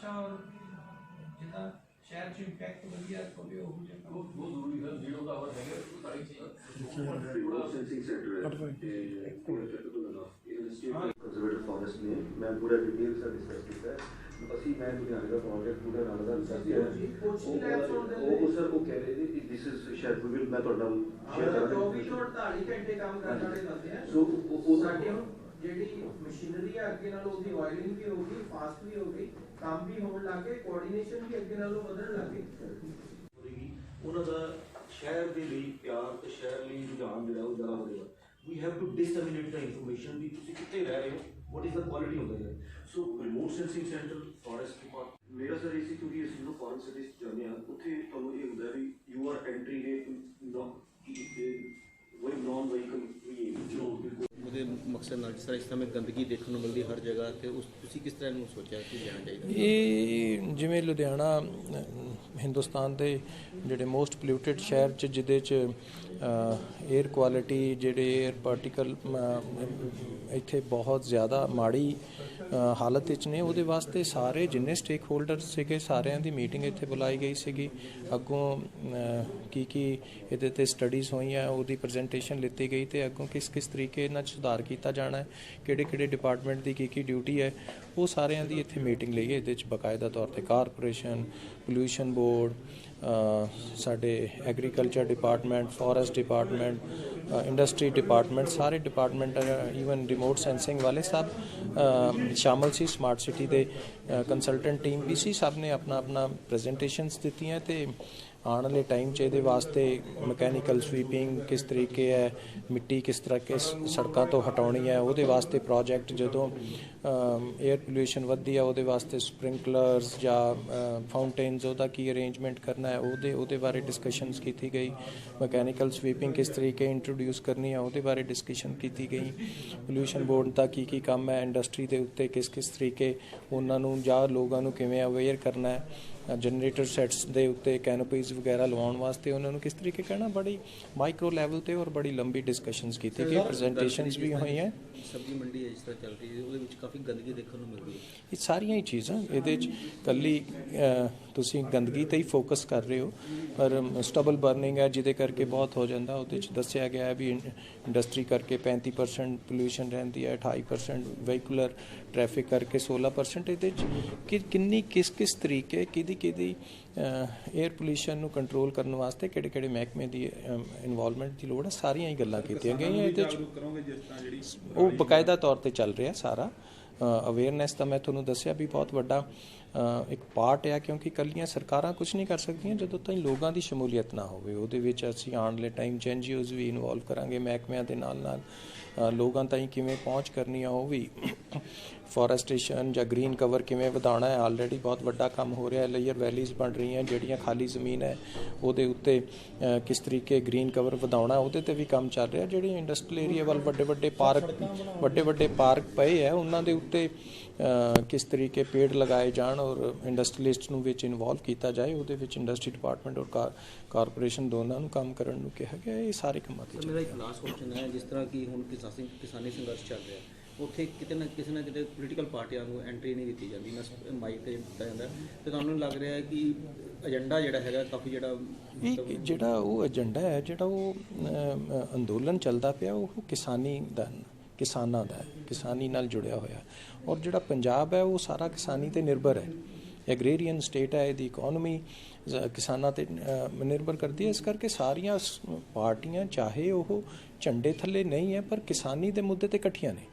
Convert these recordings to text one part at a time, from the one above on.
अच्छा और जितना शहर च इंपैक्ट वधिया पवे हो जाए बहुत जरूरी है जीरो का और है सारी चीज़ सेंसिंग सेंटर है कंजर्वेटिव फॉरेस्ट में मैं पूरा डिटेल से डिस्कस किया है ਅਸੀਂ ਮੈਂ ਲੁਧਿਆਣੇ ਦਾ ਪ੍ਰੋਜੈਕਟ ਪੂਰਾ ਨਾਲ ਦਾ ਦੱਸ ਦਿਆ ਉਹ ਸਰ ਉਹ ਕਹਿ ਰਹੇ ਨੇ ਕਿ ਦਿਸ ਇਜ਼ ਸ਼ਾਇਦ ਵੀ ਮੈਂ ਤੁਹਾਡਾ ਸ਼ੇਅਰ ਕਰਾਂਗਾ 24 ਤੋਂ 48 ਘੰਟੇ ਕੰਮ ਕਰਨ ਵਾਲੇ ਬੰਦੇ ਆ ਸੋ ਉਹ ਸਾਡੇ ਜਿਹੜੀ ਮਸ਼ੀਨਰੀ ਹੈ ਅੱਗੇ ਨਾਲ ਉਹਦੀ ਆਇਲਿੰਗ ਵੀ ਹੋ ਗਈ ਫਾਸਟ ਵੀ ਹੋ ਗਈ ਕੰਮ ਵੀ ਹੋਣ ਲੱਗੇ ਕੋਆਰਡੀਨੇਸ਼ਨ ਵੀ ਅੱਗੇ ਨਾਲੋਂ ਵਧਣ ਲੱਗੇ ਉਹਨਾਂ ਦਾ ਸ਼ਹਿਰ ਦੇ ਲਈ ਪਿਆਰ ਤੇ ਸ਼ਹਿਰ ਲਈ ਰੁਝਾਨ ਜਿਹੜਾ ਉਹ ਜ਼ਿਆਦਾ ਹੋਵੇਗਾ we have to disseminate the information ਵੀ ਤੁਸੀਂ ਕਿੱਥੇ ਰਹਿ ਰਹੇ ਹੋ what is the quality of the air so remote sensing center forest department ਮੇਰਾ ਸਰ ਇਸੇ ਕਿਉਂਕਿ ਅਸੀਂ ਨੂੰ ਫੋਰਨ ਸਿਟੀਜ਼ ਜਾਂਦੇ ਆ ਉੱਥੇ ਤੁਹਾਨੂੰ ਇਹ ਹੁੰਦਾ ਵੀ ਯੂ ਆਰ ਐਂਟਰਿੰਗ ਵਹੀ ਨੌਨ ਵਹੀਕਲ ਉਹਦੇ ਮਕਸਦ ਨਾਲ ਜਿਸ ਤਰ੍ਹਾਂ ਗੰਦਗੀ ਦੇਖਣ ਨੂੰ ਮਿਲਦੀ ਹਰ ਜਗ੍ਹਾ ਤੇ ਉਸ ਤੁਸੀਂ ਕਿਸ ਤਰ੍ਹਾਂ ਨੂੰ ਸੋਚਿਆ ਕਿ ਜਾਣਾ ਚਾਹੀਦਾ ਇਹ ਜਿਵੇਂ ਲੁਧਿਆਣਾ ਹਿੰਦੁਸਤਾਨ ਦੇ ਜਿਹੜੇ ਮੋਸਟ ਪੋਲਿਊਟਡ ਸ਼ਹਿਰ 'ਚ ਜਿਹਦੇ 'ਚ ਏਅਰ ਕੁਆਲਿਟੀ ਜਿਹੜੇ ਏਅਰ ਪਾਰਟੀਕਲ ਇੱਥੇ ਬਹੁਤ ਜ਼ਿਆਦਾ ਮਾੜੀ ਹਾਲਤ ਵਿੱਚ ਨੇ ਉਹਦੇ ਵਾਸਤੇ ਸਾਰੇ ਜਿੰਨੇ ਸਟੇਕ ਹੋਲਡਰ ਸੀਗੇ ਸਾਰਿਆਂ ਦੀ ਮੀਟਿੰਗ ਇੱਥੇ ਬੁਲਾਈ ਗਈ ਸੀਗੀ ਅੱਗੋਂ ਕੀ ਇਹਦੇ 'ਤੇ ਸਟੱਡੀਜ਼ ਹੋਈਆਂ ਉਹਦੀ ਪ੍ਰੈਜੈਂਟੇਸ਼ਨ ਲਿੱਤੀ ਗਈ ਅਤੇ ਅੱਗੋਂ ਕਿਸ ਤਰੀਕੇ ਇਹਨਾਂ 'ਚ ਸੁਧਾਰ ਕੀਤਾ ਜਾਣਾ ਹੈ ਕਿਹੜੇ ਡਿਪਾਰਟਮੈਂਟ ਦੀ ਕੀ ਡਿਊਟੀ ਹੈ ਉਹ ਸਾਰਿਆਂ ਦੀ ਇੱਥੇ ਮੀਟਿੰਗ ਲਈ ਇਹਦੇ 'ਚ ਬਾਕਾਇਦਾ ਤੌਰ 'ਤੇ ਕਾਰਪੋਰੇਸ਼ਨ ਪੋਲਿਊਸ਼ਨ ਬੋਰਡ ਸਾਡੇ agriculture department forest department industry department ਸਾਰੇ ਡਿਪਾਰਟਮੈਂਟ ਈਵਨ ਰਿਮੋਟ ਸੈਂਸਿੰਗ ਵਾਲੇ ਸਭ ਸ਼ਾਮਲ ਸੀ ਸਮਾਰਟ ਸਿਟੀ ਦੇ ਕੰਸਲਟੈਂਟ ਟੀਮ ਵੀ ਸੀ ਸਭ ਨੇ ਆਪਣਾ ਪ੍ਰੈਜੈਂਟੇਸ਼ਨਸ ਦਿੱਤੀਆਂ ਅਤੇ ਆਉਣ ਵਾਲੇ ਟਾਈਮ 'ਚ ਇਹਦੇ ਵਾਸਤੇ ਮਕੈਨੀਕਲ ਸਵੀਪਿੰਗ ਕਿਸ ਤਰੀਕੇ ਹੈ ਮਿੱਟੀ ਕਿਸ ਤਰ੍ਹਾਂ ਕਿਸ ਸੜਕਾਂ ਤੋਂ ਹਟਾਉਣੀ ਹੈ ਉਹਦੇ ਵਾਸਤੇ ਪ੍ਰੋਜੈਕਟ ਜਦੋਂ ਏਅਰ ਪੋਲਿਊਸ਼ਨ ਵੱਧਦੀ ਹੈ ਉਹਦੇ ਵਾਸਤੇ ਸਪ੍ਰਿੰਕਲਰਸ ਜਾਂ ਫਾਊਂਟੇਨਸ ਉਹਦਾ ਕੀ ਅਰੇਂਜਮੈਂਟ ਕਰਨਾ ਹੈ ਉਹਦੇ ਬਾਰੇ ਡਿਸਕਸ਼ਨਸ ਕੀਤੀ ਗਈ ਮਕੈਨੀਕਲ ਸਵੀਪਿੰਗ ਕਿਸ ਤਰੀਕੇ ਇੰਟਰੋਡਿਊਸ ਕਰਨੀ ਹੈ ਉਹਦੇ ਬਾਰੇ ਡਿਸਕਸ਼ਨ ਕੀਤੀ ਗਈ ਪੋਲਿਊਸ਼ਨ ਬੋਰਡ ਦਾ ਕੀ ਕੰਮ ਹੈ ਇੰਡਸਟਰੀ ਦੇ ਉੱਤੇ ਕਿਸ ਤਰੀਕੇ ਉਹਨਾਂ ਨੂੰ ਜਾਂ ਲੋਕਾਂ ਨੂੰ ਕਿਵੇਂ ਅਵੇਅਰ ਕਰਨਾ ਹੈ ਜਨਰੇਟਰ ਸੈਟਸ ਦੇ ਉੱਤੇ ਕੈਨੋਪੀਜ਼ ਵਗੈਰਾ ਲਵਾਉਣ ਵਾਸਤੇ ਉਹਨਾਂ ਨੂੰ ਕਿਸ ਤਰੀਕੇ ਕਹਿਣਾ ਬੜੀ ਮਾਈਕਰੋ ਲੈਵਲ 'ਤੇ ਔਰ ਬੜੀ ਲੰਬੀ ਡਿਸਕਸ਼ਨਸ ਕੀਤੀ ਗਈ ਪ੍ਰੈਜੈਂਟੇਸ਼ਨਸ ਵੀ ਹੋਈਆਂ ਸਬਜ਼ੀ ਮੰਡੀ ਜਿਸ ਤਰ੍ਹਾਂ ਚੱਲ ਰਹੀ ਹੈ ਉਹਦੇ ਵਿੱਚ ਕਾਫੀ ਗੰਦਗੀ ਦੇਖਣ ਨੂੰ ਮਿਲਦੀ ਹੈ ਇਹ ਸਾਰੀਆਂ ਹੀ ਚੀਜ਼ਾਂ ਇਹਦੇ 'ਚ ਇਕੱਲੀ ਤੁਸੀਂ ਗੰਦਗੀ 'ਤੇ ਹੀ ਫੋਕਸ ਕਰ ਰਹੇ ਹੋ ਪਰ ਸਟਬਲ ਬਰਨਿੰਗ ਹੈ ਜਿਹਦੇ ਕਰਕੇ ਬਹੁਤ ਹੋ ਜਾਂਦਾ ਉਹਦੇ 'ਚ ਦੱਸਿਆ ਗਿਆ ਹੈ ਵੀ ਇੰਡਸਟਰੀ ਕਰਕੇ 35% ਪੋਲਿਊਸ਼ਨ ਰਹਿੰਦੀ ਹੈ 28% ਵਹੀਕੂਲਰ ਟ੍ਰੈਫਿਕ ਕਰਕੇ 16% ਇਹਦੇ 'ਚ ਕਿੰਨੀ ਕਿਸ ਤਰੀਕੇ ਕਿਹਦੀ ਏਅਰ ਪੋਲਿਊਸ਼ਨ ਨੂੰ ਕੰਟਰੋਲ ਕਰਨ ਵਾਸਤੇ ਕਿਹੜੇ ਮਹਿਕਮੇ ਦੀ ਇਨਵੋਲਵਮੈਂਟ ਦੀ ਲੋੜ ਹੈ ਸਾਰੀਆਂ ਹੀ ਗੱਲਾਂ ਕੀਤੀਆਂ ਗਈਆਂ ਇਹਦੇ 'ਚ ਉਹ ਬਕਾਇਦਾ ਤੌਰ 'ਤੇ ਚੱਲ ਰਿਹਾ ਸਾਰਾ ਅਵੇਅਰਨੈਸ ਤਾਂ ਮੈਂ ਤੁਹਾਨੂੰ ਦੱਸਿਆ ਵੀ ਬਹੁਤ ਵੱਡਾ ਇੱਕ ਪਾਰਟ ਹੈ ਕਿਉਂਕਿ ਇਕੱਲੀਆਂ ਸਰਕਾਰਾਂ ਕੁਝ ਨਹੀਂ ਕਰ ਸਕਦੀਆਂ ਜਦੋਂ ਤਾਈਂ ਲੋਕਾਂ ਦੀ ਸ਼ਮੂਲੀਅਤ ਨਾ ਹੋਵੇ ਉਹਦੇ ਵਿੱਚ ਅਸੀਂ ਆਉਣ ਵਾਲੇ ਟਾਈਮ 'ਚ NGOs ਵੀ ਇਨਵੋਲਵ ਕਰਾਂਗੇ ਮਹਿਕਮਿਆਂ ਦੇ ਨਾਲ ਲੋਕਾਂ ਤਾਈਂ ਕਿਵੇਂ ਪਹੁੰਚ ਕਰਨੀ ਆ ਉਹ ਵੀ ਫੋਰੈਸਟੇਸ਼ਨ ਜਾਂ ਗ੍ਰੀਨ ਕਵਰ ਕਿਵੇਂ ਵਧਾਉਣਾ ਹੈ ਆਲਰੇਡੀ ਬਹੁਤ ਵੱਡਾ ਕੰਮ ਹੋ ਰਿਹਾ ਹੈ ਲੇਅਰ ਵੈਲੀਜ਼ ਬਣ ਰਹੀਆਂ ਜਿਹੜੀਆਂ ਖਾਲੀ ਜ਼ਮੀਨ ਹੈ ਉਹਦੇ ਉੱਤੇ ਕਿਸ ਤਰੀਕੇ ਗ੍ਰੀਨ ਕਵਰ ਵਧਾਉਣਾ ਉਹਦੇ 'ਤੇ ਵੀ ਕੰਮ ਚੱਲ ਰਿਹਾ ਜਿਹੜੀ ਇੰਡਸਟਰੀਅਲ ਏਰੀਆ ਵੱਲ ਵੱਡੇ ਪਾਰਕ ਪਏ ਹੈ ਉਹਨਾਂ ਦੇ ਉੱਤੇ ਕਿਸ ਤਰੀਕੇ ਪੇੜ ਲਗਾਏ ਜਾਣ ਔਰ ਇੰਡਸਟਰੀਲਿਸਟ ਨੂੰ ਵਿੱਚ ਇਨਵੋਲਵ ਕੀਤਾ ਜਾਏ ਉਹਦੇ ਵਿੱਚ ਇੰਡਸਟਰੀ ਡਿਪਾਰਟਮੈਂਟ ਔਰ ਕਾਰਪੋਰੇਸ਼ਨ ਦੋਨਾਂ ਨੂੰ ਕੰਮ ਕਰਨ ਨੂੰ ਕਿਹਾ ਗਿਆ ਇਹ ਸਾਰੇ ਕੰਮਾਂ 'ਤੇ ਮੇਰਾ ਇੱਕ ਲਾਸਟ ਕੁਐਸਚਨ ਹੈ ਜਿਸ ਤਰ੍ਹਾਂ ਕਿ ਹੁਣ ਕਿਸਾਨੀ ਸੰਘਰਸ਼ ਚੱਲ ਰਿਹਾ ਉੱਥੇ ਕਿਤੇ ਨਾ ਕਿਤੇ ਪੋਲੀਟੀਕਲ ਪਾਰਟੀਆਂ ਨੂੰ ਐਂਟਰੀ ਨਹੀਂ ਦਿੱਤੀ ਜਾਂਦੀ ਨਾ ਮਾਈਕ 'ਤੇ ਦਿੱਤਾ ਜਾਂਦਾ ਅਤੇ ਤੁਹਾਨੂੰ ਲੱਗ ਰਿਹਾ ਹੈ ਕਿ ਏਜੰਡਾ ਜਿਹੜਾ ਹੈਗਾ ਕਾਫੀ ਜਿਹੜਾ ਉਹ ਏਜੰਡਾ ਹੈ ਜਿਹੜਾ ਉਹ ਅੰਦੋਲਨ ਚੱਲਦਾ ਪਿਆ ਉਹ ਕਿਸਾਨਾਂ ਦਾ ਹੈ ਕਿਸਾਨੀ ਨਾਲ ਜੁੜਿਆ ਹੋਇਆ ਔਰ ਜਿਹੜਾ ਪੰਜਾਬ ਹੈ ਉਹ ਸਾਰਾ ਕਿਸਾਨੀ 'ਤੇ ਨਿਰਭਰ ਹੈ ਐਗਰੇਰੀਅਨ ਸਟੇਟ ਹੈ ਇਹਦੀ ਇਕੋਨਮੀ ਕਿਸਾਨਾਂ 'ਤੇ ਨਿਰਭਰ ਕਰਦੀ ਹੈ ਇਸ ਕਰਕੇ ਸਾਰੀਆਂ ਪਾਰਟੀਆਂ ਚਾਹੇ ਉਹ ਝੰਡੇ ਥੱਲੇ ਨਹੀਂ ਹੈ ਪਰ ਕਿਸਾਨੀ ਦੇ ਮੁੱਦੇ 'ਤੇ ਇਕੱਠੀਆਂ ਨੇ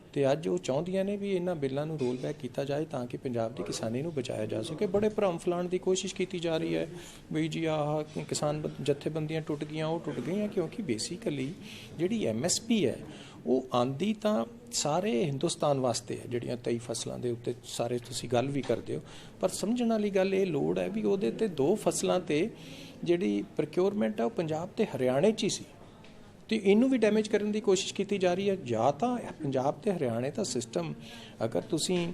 ਅਤੇ ਅੱਜ ਉਹ ਚਾਹੁੰਦੀਆਂ ਨੇ ਵੀ ਇਹਨਾਂ ਬਿੱਲਾਂ ਨੂੰ ਰੋਲ ਬੈਕ ਕੀਤਾ ਜਾਏ ਤਾਂ ਕਿ ਪੰਜਾਬ ਦੀ ਕਿਸਾਨੀ ਨੂੰ ਬਚਾਇਆ ਜਾ ਸਕੇ ਬੜੇ ਭਰਮ ਫੈਲਾਉਣ ਦੀ ਕੋਸ਼ਿਸ਼ ਕੀਤੀ ਜਾ ਰਹੀ ਹੈ ਵੀ ਜੀ ਆਹ ਕਿਸਾਨ ਜਥੇਬੰਦੀਆਂ ਟੁੱਟ ਗਈਆਂ ਕਿਉਂਕਿ ਬੇਸਿਕਲੀ ਜਿਹੜੀ MSP ਹੈ ਉਹ ਆਂਦੀ ਤਾਂ ਸਾਰੇ ਹਿੰਦੁਸਤਾਨ ਵਾਸਤੇ ਹੈ ਜਿਹੜੀਆਂ 23 ਫਸਲਾਂ ਦੇ ਉੱਤੇ ਸਾਰੇ ਤੁਸੀਂ ਗੱਲ ਵੀ ਕਰਦੇ ਹੋ ਪਰ ਸਮਝਣ ਵਾਲੀ ਗੱਲ ਇਹ ਲੋੜ ਹੈ ਵੀ ਉਹਦੇ 'ਤੇ 2 ਫਸਲਾਂ 'ਤੇ ਜਿਹੜੀ ਪ੍ਰੋਕਿਉਰਮੈਂਟ ਹੈ ਉਹ ਪੰਜਾਬ ਅਤੇ ਹਰਿਆਣੇ 'ਚ ਹੀ ਸੀ ਅਤੇ ਇਹਨੂੰ ਵੀ ਡੈਮੇਜ ਕਰਨ ਦੀ ਕੋਸ਼ਿਸ਼ ਕੀਤੀ ਜਾ ਰਹੀ ਹੈ ਜਾਂ ਤਾਂ ਪੰਜਾਬ ਅਤੇ ਹਰਿਆਣੇ ਦਾ ਸਿਸਟਮ ਅਗਰ ਤੁਸੀਂ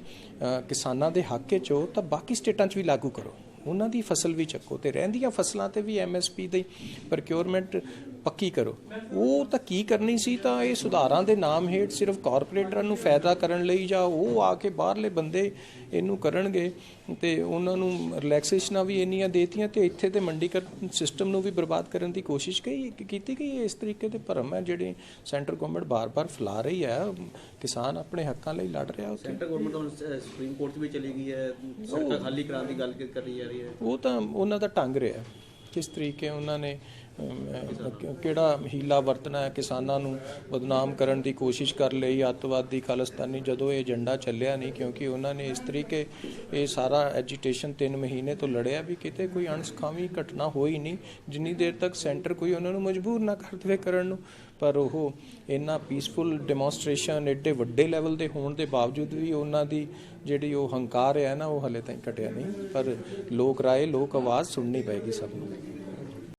ਕਿਸਾਨਾਂ ਦੇ ਹੱਕ 'ਚ ਹੋ ਤਾਂ ਬਾਕੀ ਸਟੇਟਾਂ 'ਚ ਵੀ ਲਾਗੂ ਕਰੋ ਉਹਨਾਂ ਦੀ ਫਸਲ ਵੀ ਚੱਕੋ ਅਤੇ ਰਹਿੰਦੀਆਂ ਫਸਲਾਂ 'ਤੇ ਵੀ MSP ਦੀ ਪ੍ਰੋਕਿਉਰਮੈਂਟ ਪੱਕੀ ਕਰੋ ਉਹ ਤਾਂ ਕੀ ਕਰਨੀ ਸੀ ਤਾਂ ਇਹ ਸੁਧਾਰਾਂ ਦੇ ਨਾਮ ਹੇਠ ਸਿਰਫ ਕਾਰਪੋਰੇਟਰਾਂ ਨੂੰ ਫਾਇਦਾ ਕਰਨ ਲਈ ਜਾਂ ਉਹ ਆ ਕੇ ਬਾਹਰਲੇ ਬੰਦੇ ਇਹਨੂੰ ਕਰਨਗੇ ਤੇ ਉਹਨਾਂ ਨੂੰ ਰਿਲੈਕਸੇਸ਼ਨਾਂ ਵੀ ਇੰਨੀਆਂ ਦੇਤੀਆਂ ਤੇ ਇੱਥੇ ਤੇ ਮੰਡੀਕਰਨ ਸਿਸਟਮ ਨੂੰ ਵੀ ਬਰਬਾਦ ਕਰਨ ਦੀ ਕੋਸ਼ਿਸ਼ ਕੀਤੀ ਗਈ ਹੈ। ਇਸ ਤਰੀਕੇ ਦੇ ਭਰਮ ਹੈ ਜਿਹੜੇ ਸੈਂਟਰ ਗਵਰਨਮੈਂਟ ਬਾਰ-ਬਾਰ ਫੈਲਾ ਰਹੀ ਹੈ। ਕਿਸਾਨ ਆਪਣੇ ਹੱਕਾਂ ਲਈ ਲੜ ਰਿਹਾ ਉੱਥੇ। ਸੈਂਟਰ ਗਵਰਨਮੈਂਟ ਤਾਂ ਸੁਪਰੀਮ ਕੋਰਟ 'ਚ ਵੀ ਚਲੀ ਗਈ ਹੈ, ਸੜਕਾਂ ਖਾਲੀ ਕਰਾਉਣ ਦੀ ਗੱਲ ਕਰੀ ਜਾ ਰਹੀ ਹੈ। ਉਹ ਤਾਂ ਉਹਨਾਂ ਦਾ ਢੰਗ ਰਿਹਾ, ਕਿਸ ਤਰੀਕੇ ਉਹਨਾਂ ਨੇ ਕਿਹੜਾ ਹੀਲਾ ਵਰਤਣਾ ਹੈ, ਕਿਸਾਨਾਂ ਨੂੰ ਬਦਨਾਮ ਕਰਨ ਦੀ ਕੋਸ਼ਿਸ਼ ਕਰ ਲਈ, ਅੱਤਵਾਦੀ ਖਾਲਿਸਤਾਨੀ, ਜਦੋਂ ਇਹ ਏਜੰਡਾ ਚੱਲਿਆ ਨਹੀਂ ਕਿਉਂਕਿ ਉਹਨਾਂ ਨੇ ਇਸ ਤਰੀਕੇ ਇਹ ਸਾਰਾ ਐਜੀਟੇਸ਼ਨ 3 ਮਹੀਨੇ ਤੋਂ ਲੜਿਆ ਵੀ ਕਿਤੇ ਕੋਈ ਅਣਸੁਖਾਵੀ ਘਟਨਾ ਹੋਈ ਨਹੀਂ ਜਿੰਨੀ ਦੇਰ ਤੱਕ ਸੈਂਟਰ ਕੋਈ ਉਹਨਾਂ ਨੂੰ ਮਜਬੂਰ ਨਾ ਕਰ ਦੇਵੇ ਕਰਨ ਨੂੰ। ਪਰ ਉਹ ਇੰਨਾ ਪੀਸਫੁਲ ਡੈਮੋਨਸਟ੍ਰੇਸ਼ਨ ਐਡੇ ਵੱਡੇ ਲੈਵਲ ਦੇ ਹੋਣ ਦੇ ਬਾਵਜੂਦ ਵੀ ਉਹਨਾਂ ਦੀ ਜਿਹੜੀ ਉਹ ਹੰਕਾਰ ਹੈ ਨਾ ਉਹ ਹਲੇ ਤਾਈਂ ਘਟਿਆ ਨਹੀਂ। ਪਰ ਲੋਕ ਰਾਏ, ਲੋਕ ਆਵਾਜ਼ ਸੁਣਨੀ ਪਏਗੀ ਸਭ ਨੂੰ।